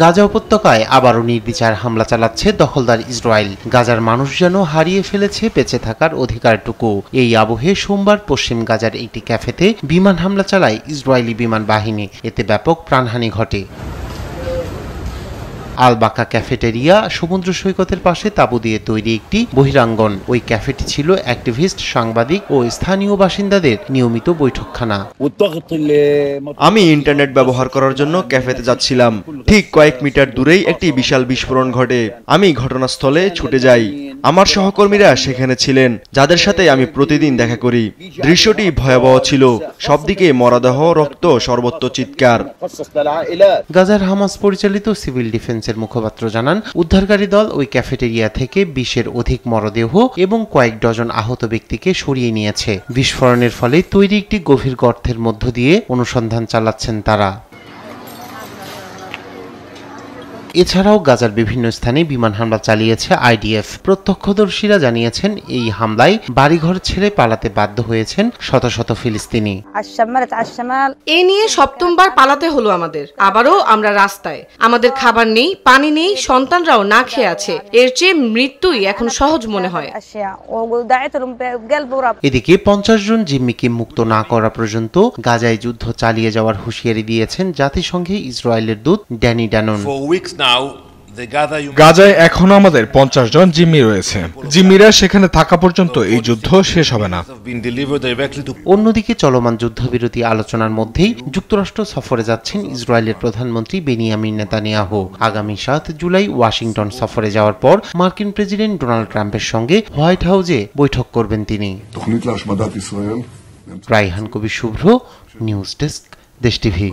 গাজা উপত্যকায় আবারও নির্বিচার হামলা চালাচ্ছে দখলদার ইসরায়েল। গাজার মানুষ যেন হারিয়ে ফেলেছে বেঁচে থাকার অধিকারটুকু। এই আবহে সোমবার পশ্চিম গাজার একটি ক্যাফেতে বিমান হামলা চালায় ইসরায়েলি বিমান বাহিনী। এতে ব্যাপক প্রাণহানি ঘটে। আল বাকা ক্যাফেটেরিয়া সমুদ্র সৈকতের পাশে তাঁবু দিয়ে তৈরি একটি বহিরাঙ্গন। ওই ক্যাফেটি ছিল অ্যাক্টিভিস্ট, সাংবাদিক ও স্থানীয় বাসিন্দাদের নিয়মিত বৈঠকখানা। আমি ইন্টারনেট ব্যবহার করার জন্য ক্যাফেতে যাচ্ছিলাম। ঠিক কয়েক মিটার দূরেই একটি বিশাল বিস্ফোরণ ঘটে। আমি ঘটনাস্থলে ছুটে যাই। আমার সহকর্মীরা সেখানে ছিলেন, যাদের সাথে আমি প্রতিদিন দেখা করি। দৃশ্যটি ভয়াবহ ছিল। সবদিকে মরদেহ, রক্ত, সর্বত্র চিৎকার। গাজার হামাস পরিচালিত সিভিল ডিফেন্সের মুখপাত্র জানান, উদ্ধারকারী দল ওই ক্যাফেটেরিয়া থেকে 20-এর অধিক মরদেহ এবং কয়েক ডজন আহত ব্যক্তিকে সরিয়ে নিয়েছে। বিস্ফোরণের ফলে তৈরি একটি গভীর গর্তের মধ্য দিয়ে অনুসন্ধান চালাচ্ছেন তারা। এছাড়াও গাজার বিভিন্ন স্থানে বিমান হামলা চালিয়েছে আইডিএফ। প্রত্যক্ষদর্শীরা জানিয়েছেন, এই হামলায় বাড়িঘর ছেড়ে পালাতে বাধ্য হয়েছেন শত শত ফিলিস্তিনি। এ নিয়ে সপ্তমবার পালাতে হলো আমাদের। আবারও আমরা রাস্তায়। আমাদের খাবার নেই, পানি নেই, সন্তানরাও না খেয়ে আছে। এর চেয়ে মৃত্যুই এখন সহজ মনে হয়। এদিকে 50 জন জিম্মিকে মুক্ত না করা পর্যন্ত গাজায় যুদ্ধ চালিয়ে যাওয়ার হুঁশিয়ারি দিয়েছেন জাতিসংঘে ইসরায়েলের দূত ড্যানি ড্যানন। গাজায় এখনো আমাদের 50 জন জিম্মি রয়েছে। জিম্মিরা সেখানে থাকা পর্যন্ত এই যুদ্ধ শেষ হবে না। অন্যদিকে চলমান যুদ্ধবিরতি আলোচনার মধ্যেই যুক্তরাষ্ট্র সফরে যাচ্ছেন ইসরায়েলের প্রধানমন্ত্রী বেনিয়ামিন নেতানিয়াহু। আগামী 7 জুলাই ওয়াশিংটন সফরে যাওয়ার পর মার্কিন প্রেসিডেন্ট ডোনাল্ড ট্রাম্পের সঙ্গে হোয়াইট হাউসে বৈঠক করবেন তিনি। রাইহান কবির শুভ্র, নিউজ ডেস্ক, দেশ টিভি।